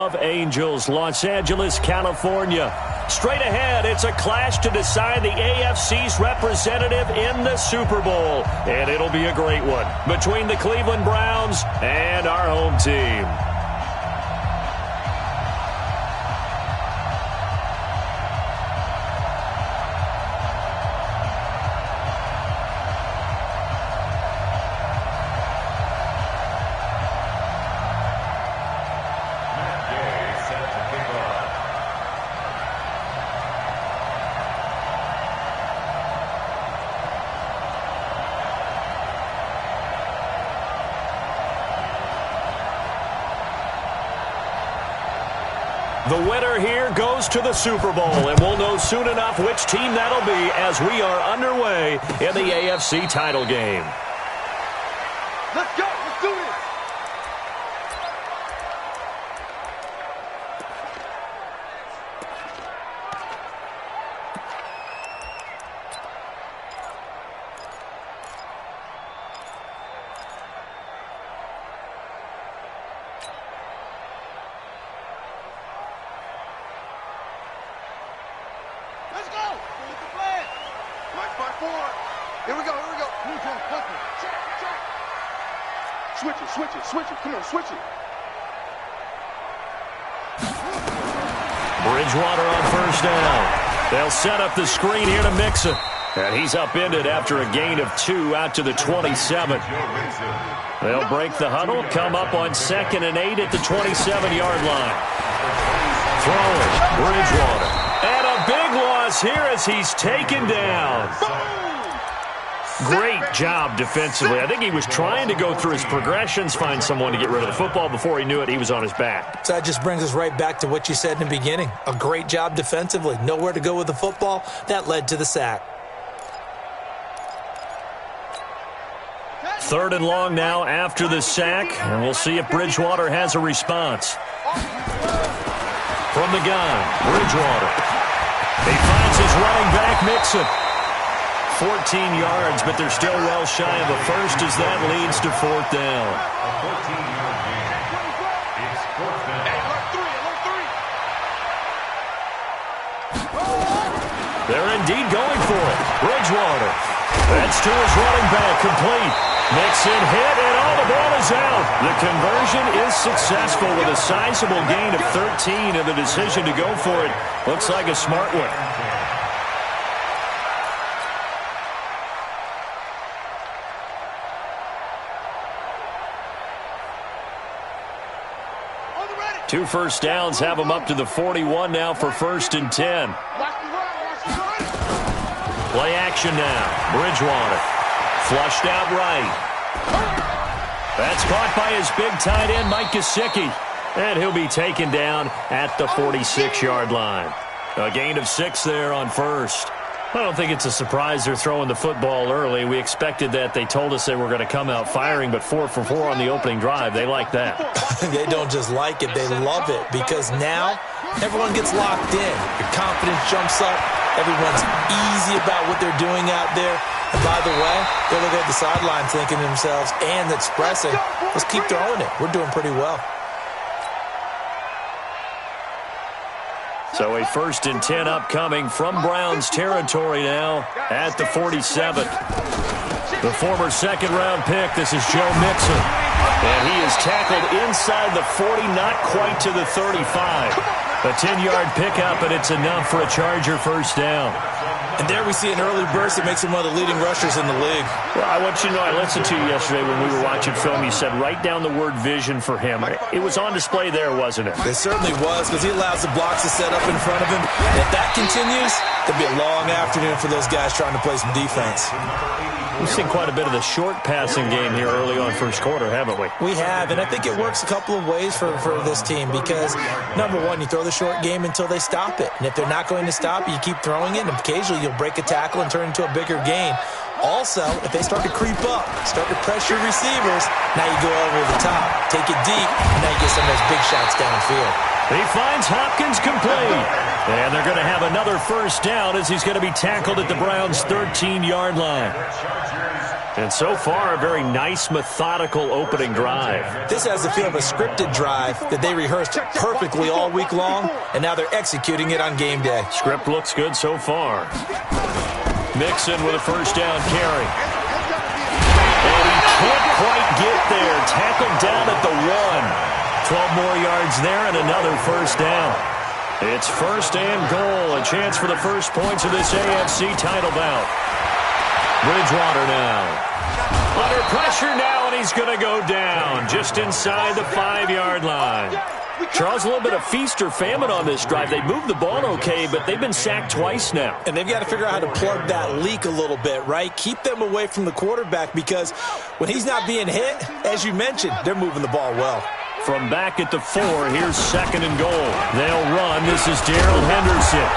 Of Angels, Los Angeles, California. Straight ahead, it's a clash to decide the AFC's representative in the Super Bowl. And it'll be a great one between the Cleveland Browns and our home team. The winner here goes to the Super Bowl, and we'll know soon enough which team that'll be as we are underway in the AFC title game. Let's go. Let's do this. Let's go! What's the plan? Right by forward. Here we go, here we go. Switch it, switch it, switch it. Come on, switch it. Bridgewater on first down. They'll set up the screen here to Mixon. And he's upended after a gain of 2 out to the 27. They'll break the huddle, come up on 2nd and 8 at the 27-yard line. Throwing, Bridgewater. And a big loss here as he's taken down. Great job defensively. I think he was trying to go through his progressions, find someone to get rid of the football. Before he knew it, he was on his back. So that just brings us right back to what you said in the beginning. A great job defensively. Nowhere to go with the football. That led to the sack. 3rd and long now after the sack, and we'll see if Bridgewater has a response. From the gun, Bridgewater. He finds his running back, Mixon. 14 yards, but they're still well shy of a first as that leads to 4th down. They're indeed going for it. Bridgewater. That's to his running back, complete. Mixon hit, and all the ball is out. The conversion is successful with a sizable gain of 13, and the decision to go for it looks like a smart one. Two first downs have them up to the 41 now for 1st and 10. Play action now. Bridgewater. Flushed out right. That's caught by his big tight end, Mike Gesicki. And he'll be taken down at the 46-yard line. A gain of 6 there on 1st. I don't think it's a surprise they're throwing the football early. We expected that. They told us they were going to come out firing, but 4 for 4 on the opening drive. They like that. They don't just like it. They love it because now everyone gets locked in. Your confidence jumps up. Everyone's easy about what they're doing out there. And by the way, they're looking at the sideline thinking to themselves and expressing, let's keep throwing it. We're doing pretty well. So a 1st and 10 upcoming from Browns territory now at the 47. The former 2nd-round pick, this is Joe Mixon. And he is tackled inside the 40, not quite to the 35. A 10-yard pickup, and it's enough for a Charger first down. And there we see an early burst that makes him one of the leading rushers in the league. Well, I want you to know, I listened to you yesterday when we were watching film. You said write down the word vision for him. It was on display there, wasn't it? It certainly was, because he allows the blocks to set up in front of him. And if that continues, it'll be a long afternoon for those guys trying to play some defense. We've seen quite a bit of the short passing game here early on first quarter, haven't we? We have, and I think it works a couple of ways for this team because, number one, you throw the short game until they stop it. And if they're not going to stop it, you keep throwing it, and occasionally you'll break a tackle and turn it into a bigger gain. Also, if they start to creep up, start to pressure receivers, now you go over the top, take it deep, and now you get some of those big shots downfield. He finds Hopkins complete. And they're going to have another first down as he's going to be tackled at the Browns' 13-yard line. And so far, a very nice, methodical opening drive. This has the feel of a scripted drive that they rehearsed perfectly all week long, and now they're executing it on game day. Script looks good so far. Mixon with a first down carry. And he can't quite get there. Tackled down at the 1. 12 more yards there and another first down. It's first and goal. A chance for the first points of this AFC title bout. Bridgewater now. Under pressure now, and he's going to go down just inside the 5-yard line. Charles, a little bit of feast or famine on this drive. They moved the ball okay, but they've been sacked twice now. And they've got to figure out how to plug that leak a little bit, right? Keep them away from the quarterback because when he's not being hit, as you mentioned, they're moving the ball well. From back at the 4, here's second and goal. They'll run. This is Darrell Henderson.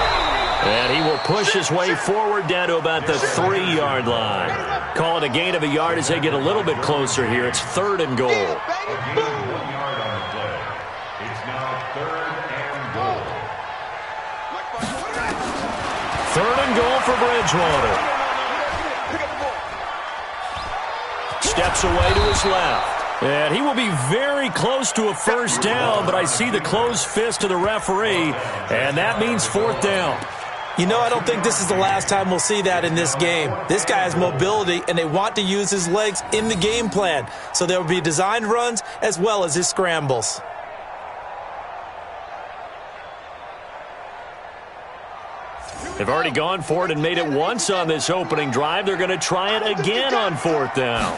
And he will push his way forward down to about the 3-yard line. Call it a gain of a yard as they get a little bit closer here. It's third and goal. Third and goal for Bridgewater. Steps away to his left. And he will be very close to a first down, but I see the closed fist of the referee, and that means fourth down. You know, I don't think this is the last time we'll see that in this game. This guy has mobility, and they want to use his legs in the game plan. So there will be designed runs as well as his scrambles. They've already gone for it and made it once on this opening drive. They're going to try it again on fourth down.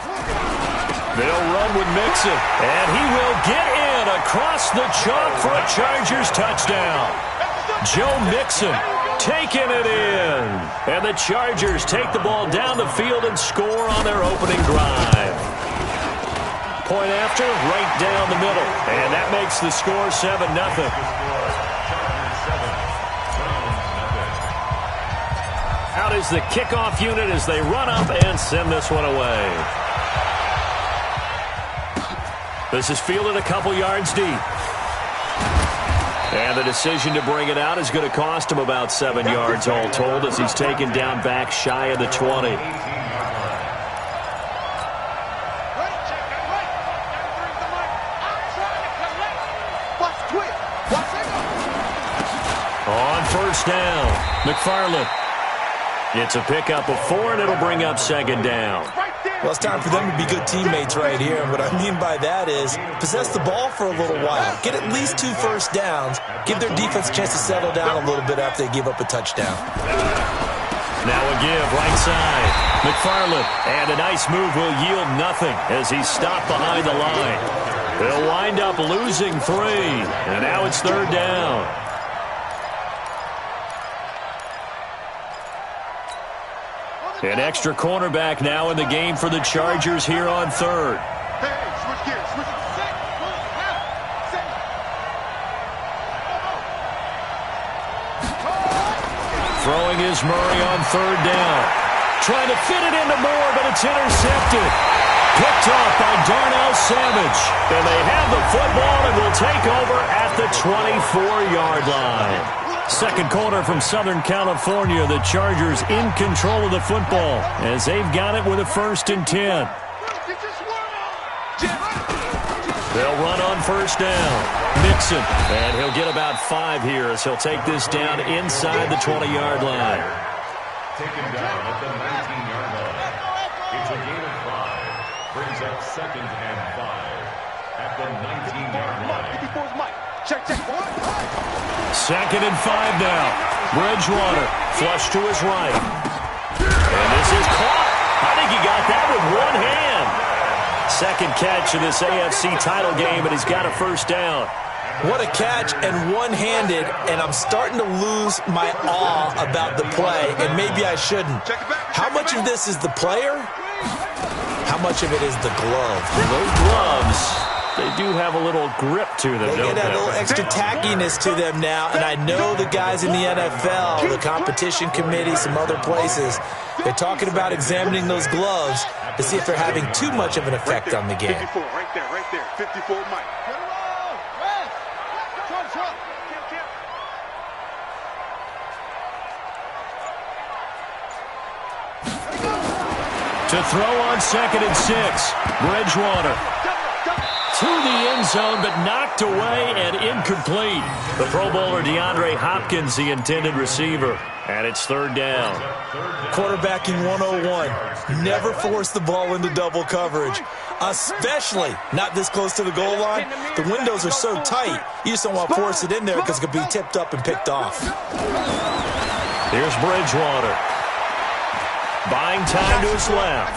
They'll run with Mixon, and he will get in across the chalk for a Chargers touchdown. Joe Mixon taking it in. And the Chargers take the ball down the field and score on their opening drive. Point after, right down the middle. And that makes the score 7-0. Out is the kickoff unit as they run up and send this one away. This is fielded a couple yards deep. And the decision to bring it out is going to cost him about 7 yards all told as he's taken down back shy of the 20. On first down, McFarland. It's a pickup of 4, and it'll bring up second down. Well, it's time for them to be good teammates right here. And what I mean by that is possess the ball for a little while. Get at least 2 first downs. Give their defense a chance to settle down a little bit after they give up a touchdown. Now a give right side. McFarland. And a nice move will yield nothing as he's stopped behind the line. They'll wind up losing 3. And now it's third down. An extra cornerback now in the game for the Chargers here on third. Throwing is Murray on third down. Trying to fit it into Moore, but it's intercepted. Picked off by Darnell Savage. And they have the football and will take over at the 24-yard line. Second quarter from Southern California. The Chargers in control of the football as they've got it with a 1st and 10. They'll run on first down. Mixon, and he'll get about 5 here as he'll take this down inside the 20-yard line. Taken down at the 19-yard line. It's a gain of 5. Brings up 2nd and 5 at the 19-yard line. Check. 2nd and 5 now. Bridgewater, flush to his right. And this is caught. I think he got that with one hand. Second catch of this AFC title game, and he's got a first down. What a catch and one-handed, and I'm starting to lose my awe about the play, and maybe I shouldn't. How much of this is the player? How much of it is the glove? Those gloves, they do have a little grip to them, They get a little extra tackiness to them now, and I know the guys in the NFL, the competition committee, some other places, they're talking about examining those gloves to see if they're having too much of an effect on the game. 54, right there. 54, Mike. To To throw on 2nd and 6. Bridgewater to the end zone, but knocked away and incomplete. The Pro Bowler DeAndre Hopkins, the intended receiver. And it's 3rd down. Quarterbacking 101. Never force the ball into double coverage, especially not this close to the goal line. The windows are so tight, you just don't want to force it in there because it could be tipped up and picked off. Here's Bridgewater. Buying time to his left.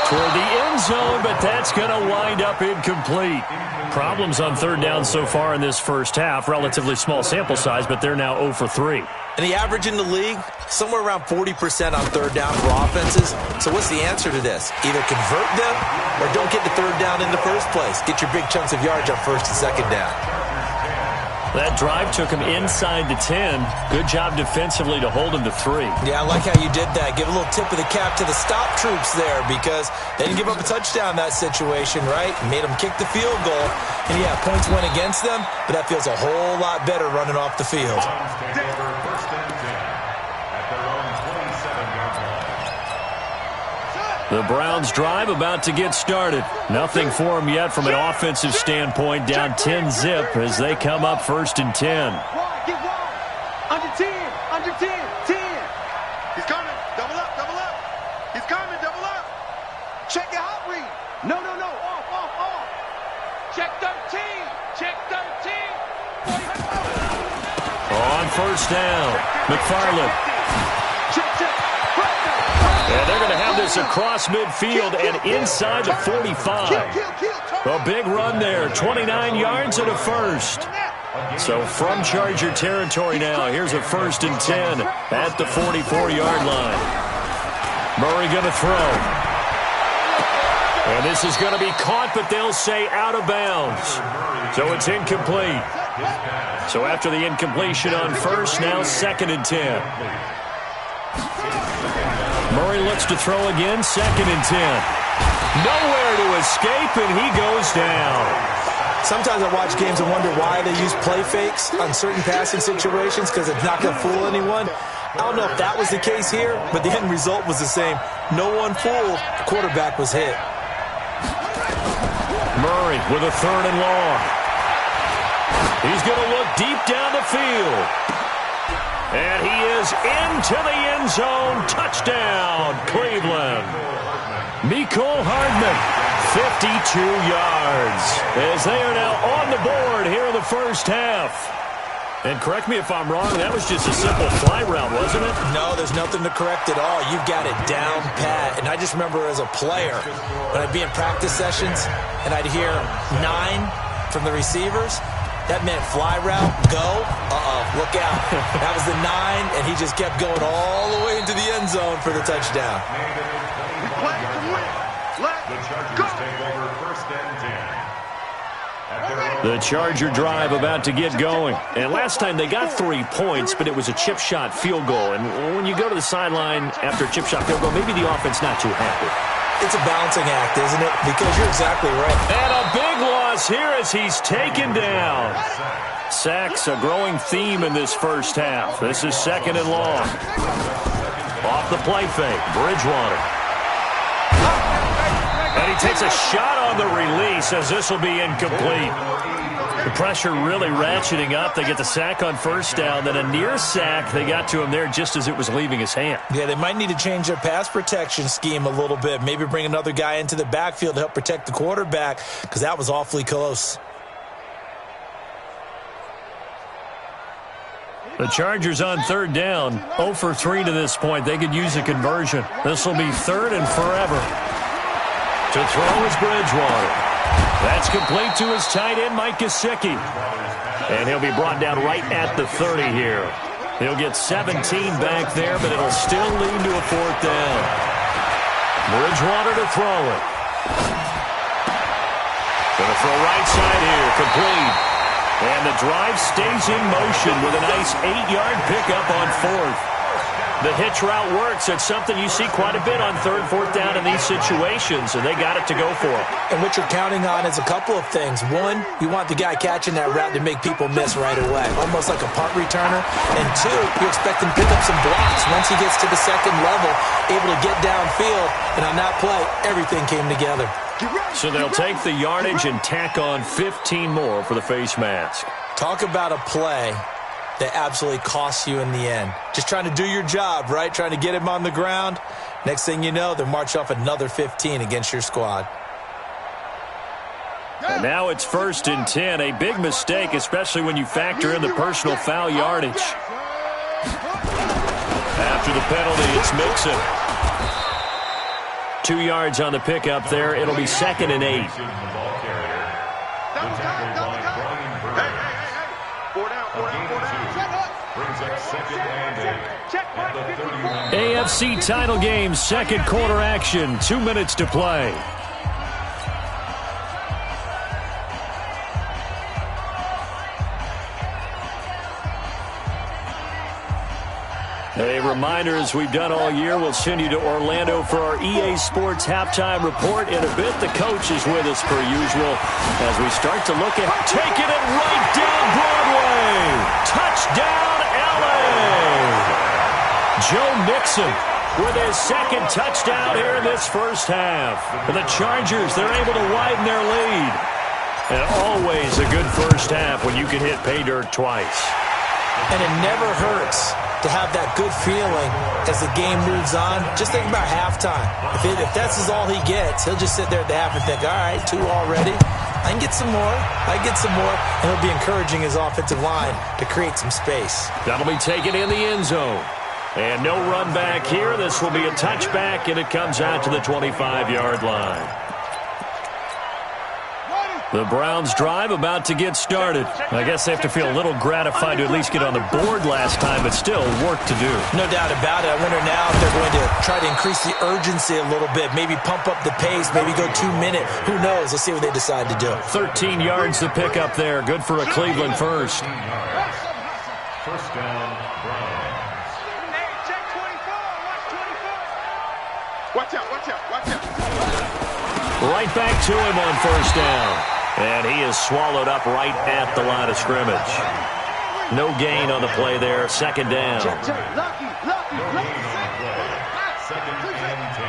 Toward the end zone, but that's going to wind up incomplete. Problems on 3rd down so far in this first half. Relatively small sample size, but they're now 0 for 3. And the average in the league, somewhere around 40% on 3rd down for offenses. So what's the answer to this? Either convert them or don't get the 3rd down in the first place. Get your big chunks of yards on 1st and 2nd down. That drive took him inside the 10. Good job defensively to hold him to 3. Yeah, I like how you did that. Give a little tip of the cap to the stop troops there because they didn't give up a touchdown in that situation, right? Made them kick the field goal. And, yeah, points went against them, but that feels a whole lot better running off the field. The Browns drive about to get started. Nothing for them yet from an offensive standpoint. Down 10-zip as they come up 1st and 10. Get wide. Under 10. Under 10. 10. He's coming. Double up. Double up. He's coming. Double up. Check your hot read. No. Off. Check 13. Check 13. On 1st down, McFarland. And they're going to have this across midfield and inside the 45. A big run there, 29 yards and a 1st. So from Charger territory now, here's a 1st and 10 at the 44-yard line. Murray going to throw. And this is going to be caught, but they'll say out of bounds. So it's incomplete. So after the incompletion on 1st, now 2nd and 10. Murray looks to throw again, 2nd and 10. Nowhere to escape, and he goes down. Sometimes I watch games and wonder why they use play fakes on certain passing situations because it's not going to fool anyone. I don't know if that was the case here, but the end result was the same. No one fooled. The quarterback was hit. Murray with a 3rd and long. He's going to look deep down the field. And he is into the end zone. Touchdown, Cleveland. Mecole Hardman, 52 yards. As they are now on the board here in the first half. And correct me if I'm wrong, that was just a simple fly route, wasn't it? No, there's nothing to correct at all. You've got it down pat. And I just remember as a player, when I'd be in practice sessions, and I'd hear 9 from the receivers, that meant fly route, go, look out. That was the 9, and he just kept going all the way into the end zone for the touchdown. The Charger drive about to get going. And last time they got 3 points, but it was a chip shot field goal. And when you go to the sideline after a chip shot field goal, maybe the offense not too happy. It's a balancing act, isn't it? Because you're exactly right. And a big loss here as he's taken down. Sacks, a growing theme in this first half. This is 2nd and long. Off the play fake, Bridgewater. And he takes a shot on the release as this will be incomplete. The pressure really ratcheting up. They get the sack on 1st down, then a near sack. They got to him there just as it was leaving his hand. Yeah, they might need to change their pass protection scheme a little bit. Maybe bring another guy into the backfield to help protect the quarterback because that was awfully close. The Chargers on 3rd down, 0 for 3 to this point. They could use a conversion. This will be 3rd and forever. To throw is Bridgewater. That's complete to his tight end, Mike Gesicki. And he'll be brought down right at the 30 here. He'll get 17 back there, but it'll still lead to a 4th down. Bridgewater to throw it. Gonna throw right side here, complete. And the drive stays in motion with a nice 8-yard pickup on 4th. The hitch route works. It's something you see quite a bit on 3rd, 4th down in these situations, and they got it to go for it. And what you're counting on is a couple of things. One, you want the guy catching that route to make people miss right away, almost like a punt returner. And two, you expect him to pick up some blocks once he gets to the 2nd level, able to get downfield. And on that play, everything came together. So they'll take the yardage and tack on 15 more for the face mask. Talk about a play that absolutely costs you in the end. Just trying to do your job, right? Trying to get him on the ground. Next thing you know, they're marching off another 15 against your squad. And now it's 1st and 10. A big mistake, especially when you factor in the personal foul yardage. After the penalty, it's Mixon. 2 yards on the pickup there. It'll be 2nd and 8. AFC title game, 2nd quarter action. 2 minutes to play. A reminder, as we've done all year, we'll send you to Orlando for our EA Sports halftime report. In a bit, the coach is with us per usual as we start to look at taking it right down Broadway. Touchdown, LA! Joe Mixon with his 2nd touchdown here in this first half. For the Chargers, they're able to widen their lead. And always a good first half when you can hit pay dirt twice. And it never hurts to have that good feeling as the game moves on. Just think about halftime. If that's all he gets, he'll just sit there at the half and think, all right, 2 already. I can get some more. I can get some more. And he'll be encouraging his offensive line to create some space. That'll be taken in the end zone. And no run back here. This will be a touchback, and it comes out to the 25-yard line. The Browns drive about to get started. I guess they have to feel a little gratified to at least get on the board last time, but still work to do. No doubt about it. I wonder now if they're going to try to increase the urgency a little bit, maybe pump up the pace, maybe go 2 minute. Who knows? Let's see what they decide to do. 13 yards to pick up there. Good for a Cleveland first. First down, Browns. Watch out, watch out, watch out. Right back to him on first down. And he is swallowed up right at the line of scrimmage. No gain on the play there. 2nd down. Lucky. No gain on the play. 2nd and 10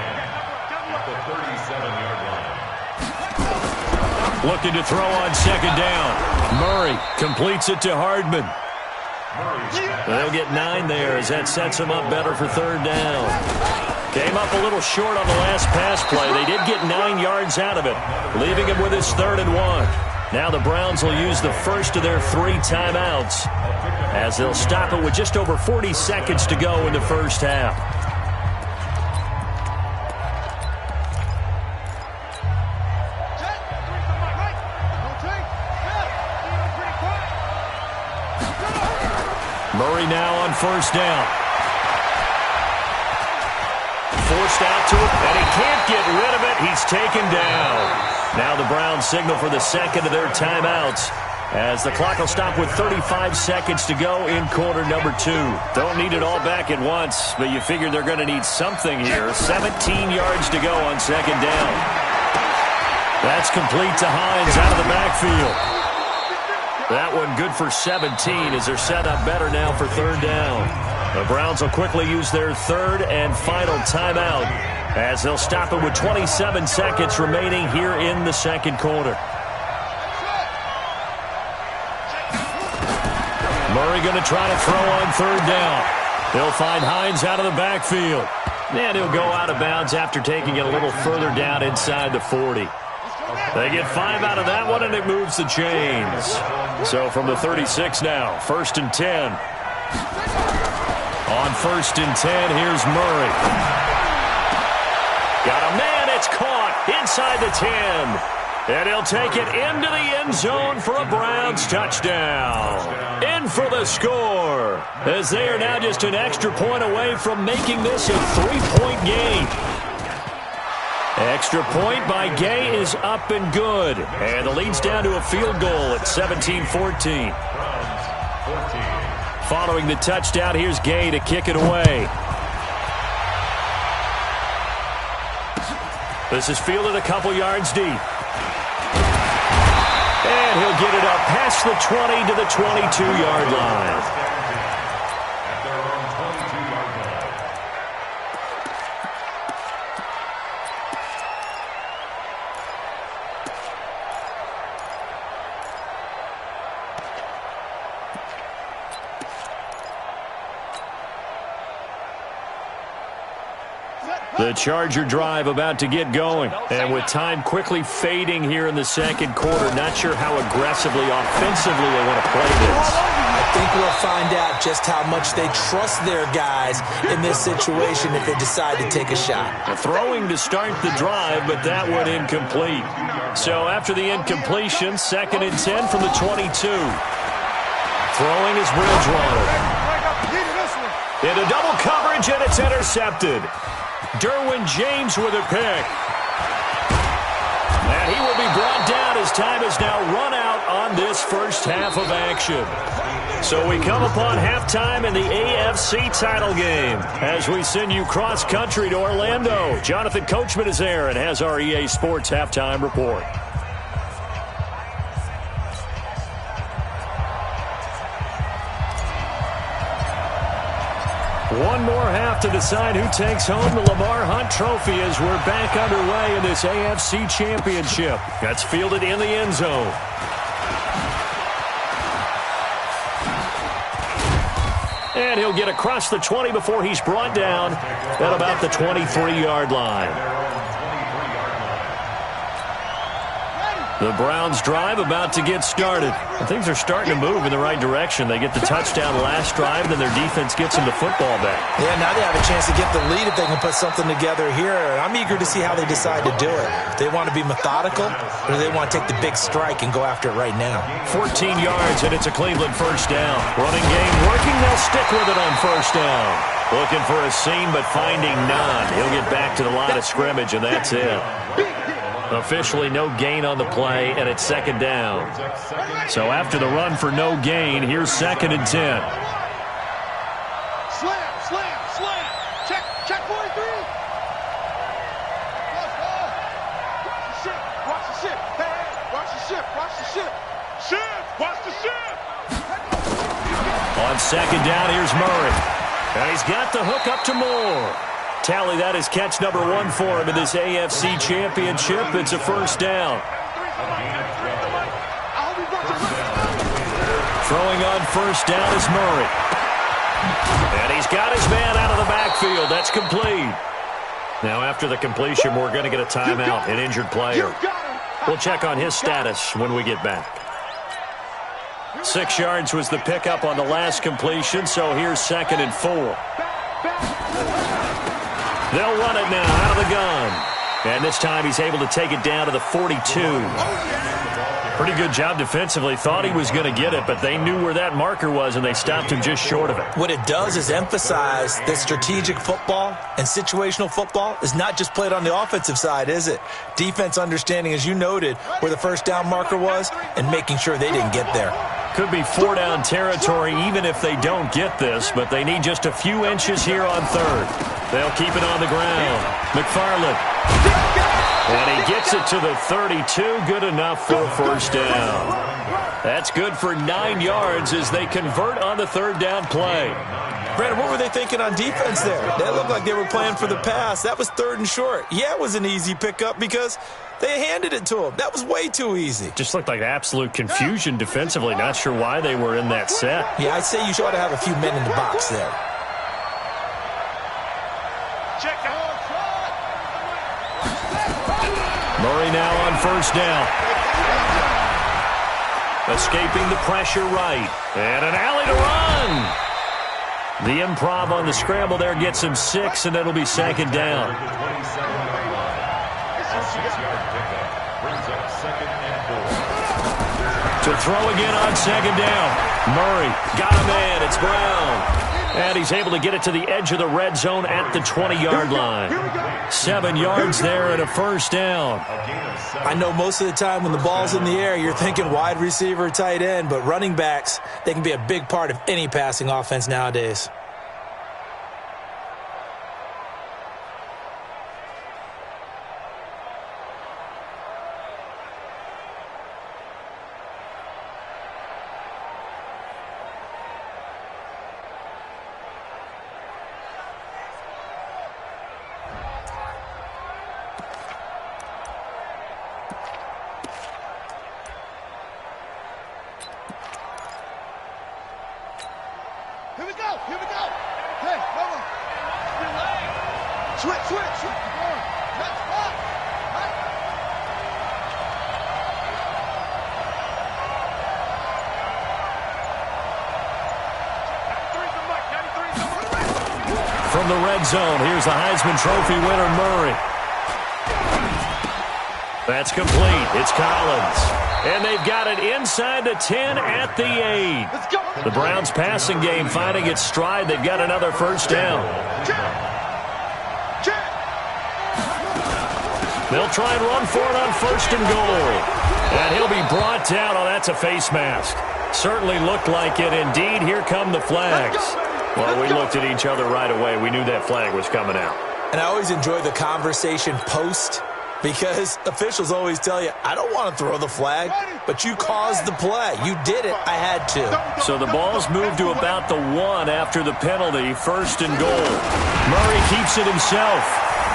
at the 37-yard line. Looking to throw on 2nd down. Murray completes it to Hardman. They'll get 9 there as that sets him up better for 3rd down. Came up a little short on the last pass play. They did get 9 yards out of it, leaving him with his 3rd and 1. Now the Browns will use the first of their 3 timeouts as they'll stop it with just over 40 seconds to go in the first half. Murray now on first down. Forced out to him, and he can't get rid of it. He's taken down. Now the Browns signal for the 2nd of their timeouts as the clock will stop with 35 seconds to go in quarter number 2. Don't need it all back at once, but you figure they're going to need something here. 17 yards to go on 2nd down. That's complete to Hines out of the backfield. That one good for 17 as they're set up better now for 3rd down. The Browns will quickly use their 3rd and final timeout as they'll stop it with 27 seconds remaining here in the 2nd quarter. Murray going to try to throw on 3rd down. He'll find Hines out of the backfield. And he'll go out of bounds after taking it a little further down inside the 40. They get 5 out of that one, and it moves the chains. So from the 36 now, 1st and 10. On 1st and 10, here's Murray. Got a man, it's caught inside the 10. And he'll take it into the end zone for a Browns touchdown. In for the score, as they are now just an extra point away from making this a 3-point game. Extra point by Gay is up and good. And the lead's down to a field goal at 17-14. Following the touchdown, here's Gay to kick it away. This is fielded a couple yards deep. And he'll get it up past the 20 to the 22-yard line. At their own 22-yard line. The Charger drive about to get going. And with time quickly fading here in the second quarter, not sure how aggressively, offensively they want to play this. I think we'll find out just how much they trust their guys in this situation if they decide to take a shot. Throwing to start the drive, but that one incomplete. So after the incompletion, 2nd and 10 from the 22. Throwing is Bridgewater. Into double coverage, and it's intercepted. Derwin James with a pick. And he will be brought down as time has now run out on this first half of action. So we come upon halftime in the AFC title game as we send you cross-country to Orlando. Jonathan Coachman is there and has our EA Sports halftime report. One more half to decide who takes home the Lamar Hunt Trophy as we're back underway in this AFC Championship. That's fielded in the end zone. And he'll get across the 20 before he's brought down at about the 23-yard line. The Browns drive about to get started. And things are starting to move in the right direction. They get the touchdown last drive, then their defense gets them the football back. Yeah, now they have a chance to get the lead if they can put something together here. I'm eager to see how they decide to do it. They want to be methodical, or they want to take the big strike and go after it right now. 14 yards, and it's a Cleveland first down. Running game working. They'll stick with it on first down. Looking for a seam, but finding none. He'll get back to the line of scrimmage, and that's it. Officially no gain on the play, and it's 2nd down. So after the run for no gain, here's 2nd and 10. Slam, slam, slam. Check 43. Watch the ship. Hey, watch the ship. Watch the ship. Watch the ship. On 2nd down, here's Murray. And he's got the hook up to Moore. Tally that is catch number 1 for him in this AFC Championship. It's a first down. Throwing on first down is Murray. And he's got his man out of the backfield. That's complete. Now after the completion, we're going to get a timeout, an injured player. We'll check on his status when we get back. 6 yards was the pickup on the last completion, so here's 2nd and 4. They'll run it now out of the gun. And this time he's able to take it down to the 42. Pretty good job defensively. Thought he was going to get it, but they knew where that marker was, and they stopped him just short of it. What it does is emphasize that strategic football and situational football is not just played on the offensive side, is it? Defense understanding, as you noted, where the first down marker was and making sure they didn't get there. Could be 4-down territory even if they don't get this, but they need just a few inches here on 3rd. They'll keep it on the ground. McFarland. And he gets it to the 32. Good enough for a first down. That's good for 9 yards as they convert on the 3rd down play. Brandon, what were they thinking on defense there? They looked like they were playing for the pass. That was 3rd and short. Yeah, it was an easy pickup because they handed it to him. That was way too easy. Just looked like absolute confusion defensively. Not sure why they were in that set. Yeah, I'd say you ought to have a few men in the box there. Murray now on first down. Escaping the pressure right. And an alley to run. The improv on the scramble there gets him 6, and it'll be 2nd down. To throw again on 2nd down. Murray got a man. It's Brown. And he's able to get it to the edge of the red zone at the 20-yard line. 7 yards there and a first down. I know most of the time when the ball's in the air, you're thinking wide receiver, tight end, but running backs, they can be a big part of any passing offense nowadays. Here we go. Here we go. Hey, come on. Switch, switch. Let's go. From the red zone, here's the Heisman Trophy winner, Murray. That's complete. It's Collins. And they've got it inside the 10 at the 8. The Browns passing game finding its stride. They've got another first down. They'll try and run for it on first and goal. And he'll be brought down. Oh, that's a face mask. Certainly looked like it. Indeed, here come the flags. Well, we looked at each other right away. We knew that flag was coming out. And I always enjoy the conversation post because officials always tell you, I don't want to throw the flag, but you caused the play. You did it. I had to. So the ball's moved to about the 1 after the penalty, first and goal. Murray keeps it himself.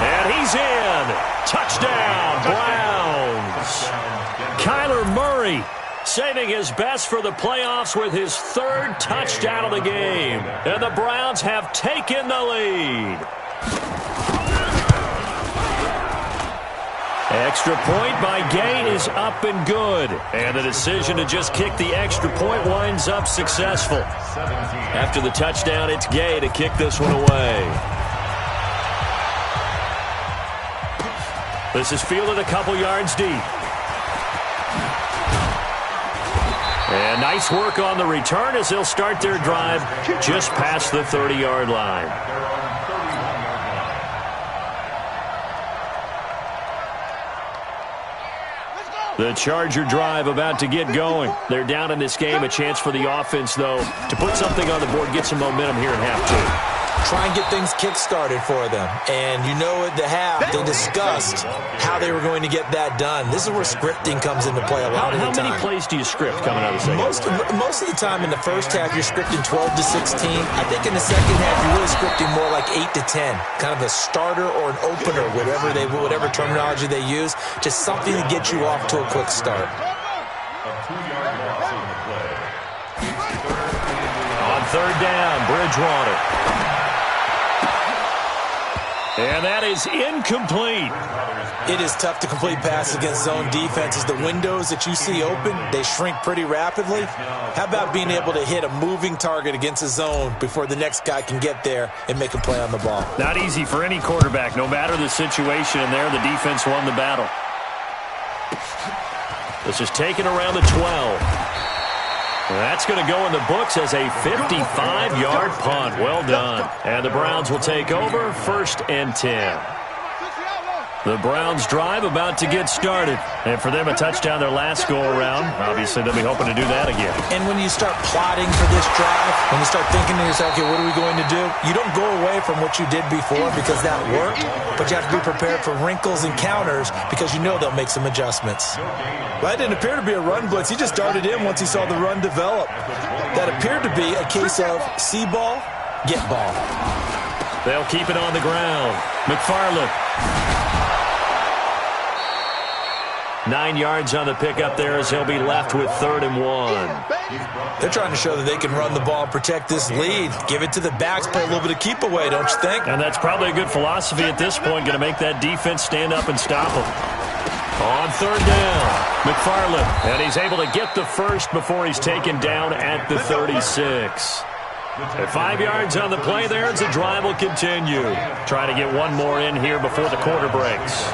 And he's in. Touchdown, Browns. Kyler Murray saving his best for the playoffs with his 3rd touchdown of the game. And the Browns have taken the lead. Extra point by Gay is up and good. And the decision to just kick the extra point winds up successful. After the touchdown, it's Gay to kick this one away. This is fielded a couple yards deep. And nice work on the return as they'll start their drive just past the 30-yard line. The Charger drive about to get going. They're down in this game. A chance for the offense, though, to put something on the board, get some momentum here in half 2. Try and get things kick-started for them. And you know at the half, they discussed how they were going to get that done. This is where scripting comes into play a lot of the time. How many plays do you script coming out of the second? Most of the time in the first half, you're scripting 12 to 16. I think in the second half, you're really scripting more like 8 to 10. Kind of a starter or an opener, whatever terminology they use. Just something to get you off to a quick start. A 2-yard loss on the play. On third down, Bridgewater. And that is incomplete. It is tough to complete passes against zone defenses. The windows that you see open, they shrink pretty rapidly. How about being able to hit a moving target against a zone before the next guy can get there and make a play on the ball? Not easy for any quarterback. No matter the situation in there, the defense won the battle. This is taken around the 12. That's going to go in the books as a 55-yard punt. Well done. And the Browns will take over, 1st and 10. The Browns drive about to get started. And for them, a touchdown their last go-around. Obviously, they'll be hoping to do that again. And when you start plotting for this drive, when you start thinking to yourself, okay, what are we going to do? You don't go away from what you did before because that worked, but you have to be prepared for wrinkles and counters because you know they'll make some adjustments. That didn't appear to be a run blitz. He just darted in once he saw the run develop. That appeared to be a case of see ball, get ball. They'll keep it on the ground. McFarland. 9 yards on the pickup there as he'll be left with 3rd and 1. They're trying to show that they can run the ball and protect this lead. Give it to the backs, play a little bit of keep away, don't you think? And that's probably a good philosophy at this point, going to make that defense stand up and stop them. On third down, McFarland. And he's able to get the first before he's taken down at the 36. At 5 yards on the play there as the drive will continue. Trying to get one more in here before the quarter breaks.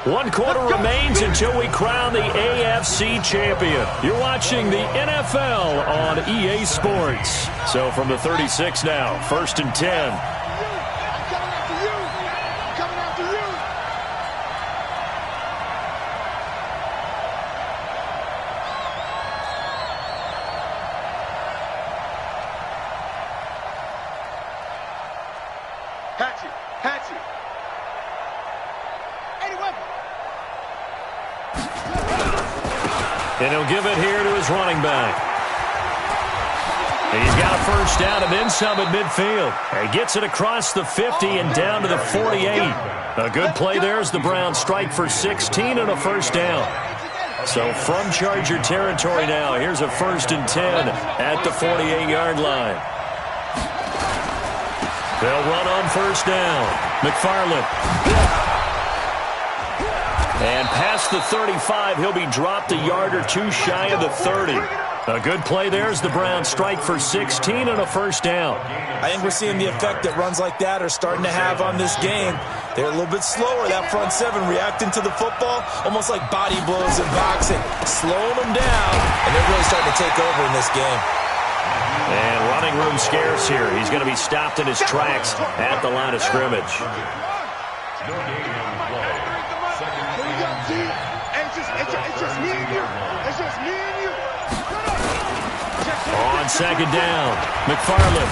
One quarter remains until we crown the AFC champion. You're watching the NFL on EA Sports. So from the 36 now, 1st and 10. And he'll give it here to his running back. He's got a first down and then some at midfield. He gets it across the 50 and down to the 48. A good play there as the Browns strike for 16 and a first down. So from Charger territory now, here's a 1st and 10 at the 48-yard line. They'll run on 1st down. McFarland. And past the 35, he'll be dropped a yard or two shy of the 30. A good play there as the Browns strike for 16 and a 1st down. I think we're seeing the effect that runs like that are starting to have on this game. They're a little bit slower, that front seven, reacting to the football, almost like body blows in boxing, slowing them down, and they're really starting to take over in this game. And running room scarce here. He's going to be stopped in his tracks at the line of scrimmage. It's just me and you. It's just me and you. On 2nd down, McFarland.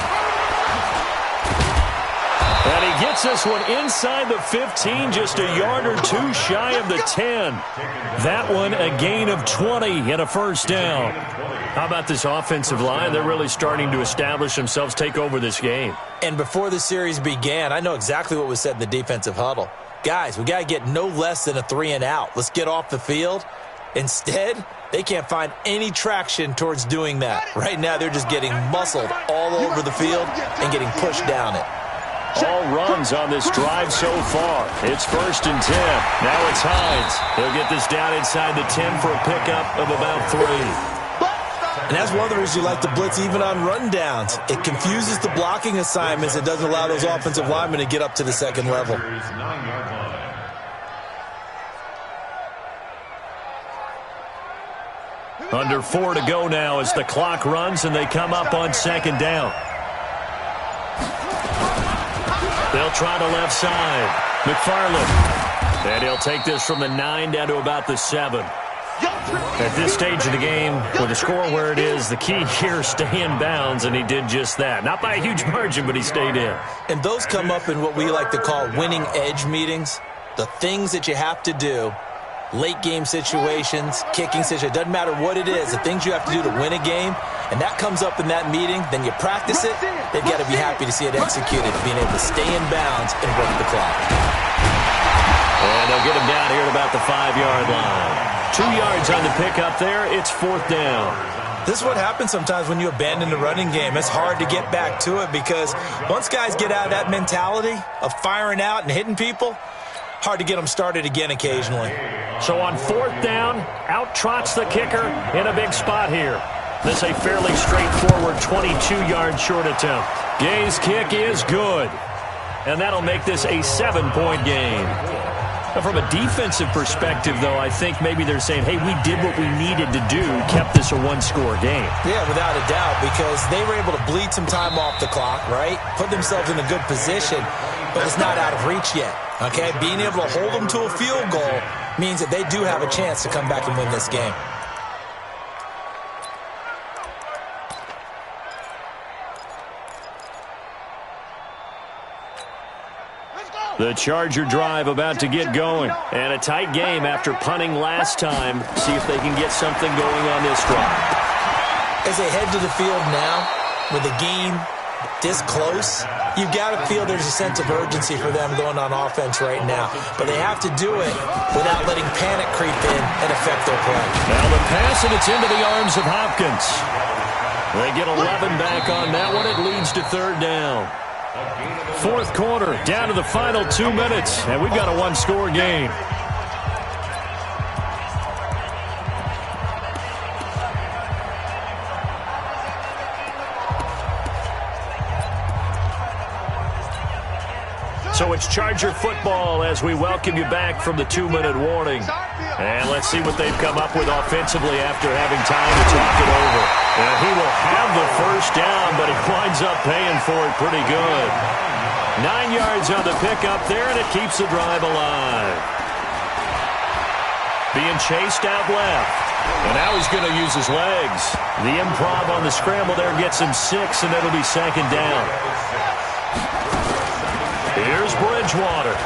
And he gets this one inside the 15, just a yard or two shy of the 10. That one a gain of 20 and a 1st down. How about this offensive line? They're really starting to establish themselves, take over this game. And before the series began, I know exactly what was said in the defensive huddle. Guys, we got to get no less than a 3 and out. Let's get off the field. Instead, they can't find any traction towards doing that. Right now, they're just getting muscled all over the field and getting pushed down it. All runs on this drive so far. It's 1st and 10. Now it's Hines. He'll get this down inside the 10 for a pickup of about 3. And that's one of the reasons you like to blitz even on rundowns. It confuses the blocking assignments. It doesn't allow those offensive linemen to get up to the 2nd level. Under 4 to go now as the clock runs and they come up on 2nd down. They'll try to left side. McFarland. And he'll take this from the 9 down to about the 7. At this stage of the game, with the score where it is, the key here is stay in bounds, and he did just that. Not by a huge margin, but he stayed in. And those come up in what we like to call winning edge meetings. The things that you have to do, late game situations, kicking situations, doesn't matter what it is, the things you have to do to win a game, and that comes up in that meeting, then you practice it, they've got to be happy to see it executed, being able to stay in bounds and work the clock. And they'll get him down here at about the 5-yard line. 2 yards on the pickup there. It's 4th down. This is what happens sometimes when you abandon the running game. It's hard to get back to it because once guys get out of that mentality of firing out and hitting people, hard to get them started again occasionally. So on 4th down, out trots the kicker in a big spot here. This a fairly straightforward 22-yard short attempt. Gay's kick is good. And that'll make this a 7-point game. Now, from a defensive perspective, though, I think maybe they're saying, hey, we did what we needed to do, kept this a 1-score game. Yeah, without a doubt, because they were able to bleed some time off the clock, right? Put themselves in a good position, but it's not out of reach yet, okay? Being able to hold them to a field goal means that they do have a chance to come back and win this game. The Charger drive about to get going. And a tight game after punting last time. See if they can get something going on this drive. As they head to the field now, with the game this close, you've got to feel there's a sense of urgency for them going on offense right now. But they have to do it without letting panic creep in and affect their play. Now the pass, and it's into the arms of Hopkins. They get 11 back on that one. It leads to 3rd down. 4th quarter, down to the final 2 minutes, and we've got a 1-score game. So it's Charger football as we welcome you back from the 2-minute warning. And let's see what they've come up with offensively after having time to talk it over. And he will have the 1st down, but he winds up paying for it pretty good. 9 yards on the pickup there, and it keeps the drive alive. Being chased out left. And now he's going to use his legs. The improv on the scramble there gets him 6, and it'll be 2nd down. Here's Bridgewater.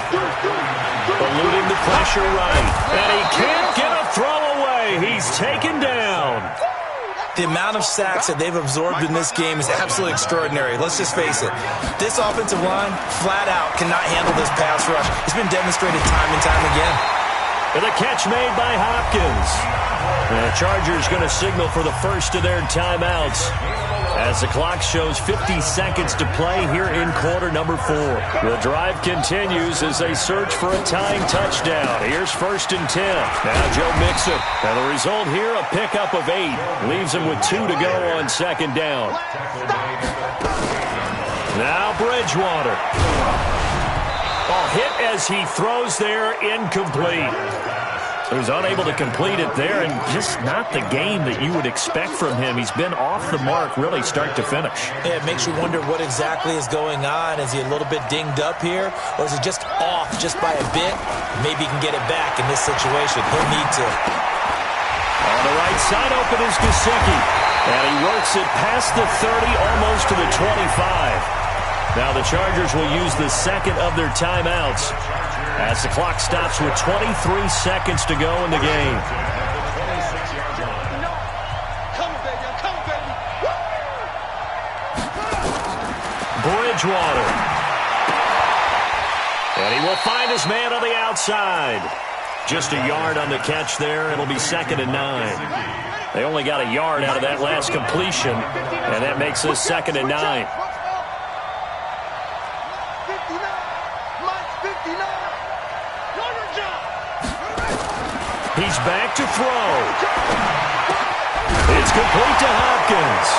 Eluding the pressure right. And he can't get a throw away. He's taken down. The amount of sacks that they've absorbed in this game is absolutely extraordinary. Let's just face it. This offensive line, flat out, cannot handle this pass rush. It's been demonstrated time and time again. with a catch made by Hopkins. And the Chargers going to signal for the first of their timeouts as the clock shows 50 seconds to play here in quarter number 4. The drive continues as they search for a tying touchdown. Here's 1st and 10. Now Joe Mixon. And the result here, a pickup of 8. Leaves him with 2 to go on 2nd down. Now Bridgewater. Hit as he throws there, incomplete. He was unable to complete it there, and just not the game that you would expect from him. He's been off the mark really start to finish. Yeah, it makes you wonder what exactly is going on. Is he a little bit dinged up here, or is it just off just by a bit? Maybe he can get it back in this situation. He'll need to. On the right side open is Gesicki, and he works it past the 30, almost to the 25. Now the Chargers will use the second of their timeouts as the clock stops with 23 seconds to go in the game. Bridgewater. And he will find his man on the outside. Just a yard on the catch there. It'll be 2nd and 9. They only got a yard out of that last completion, and that makes this 2nd and 9. He's back to throw. It's complete to Hopkins.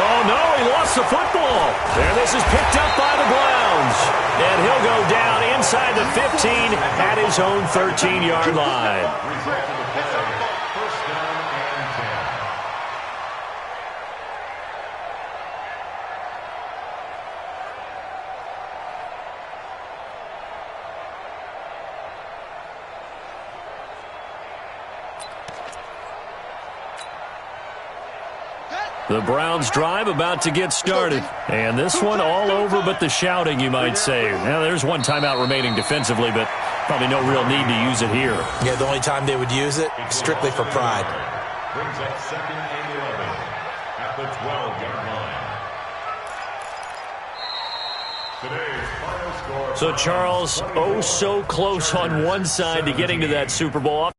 Oh, no, he lost the football. And this is picked up by the Browns. And he'll go down inside the 15 at his own 13-yard line. The Browns drive about to get started. And this one all over but the shouting, you might say. Now, there's one timeout remaining defensively, but probably no real need to use it here. Yeah, the only time they would use it, strictly for pride. Brings up 2nd and 11 at the 12-yard line. Today's final score. So, Charles, oh so close on one side to getting to that Super Bowl.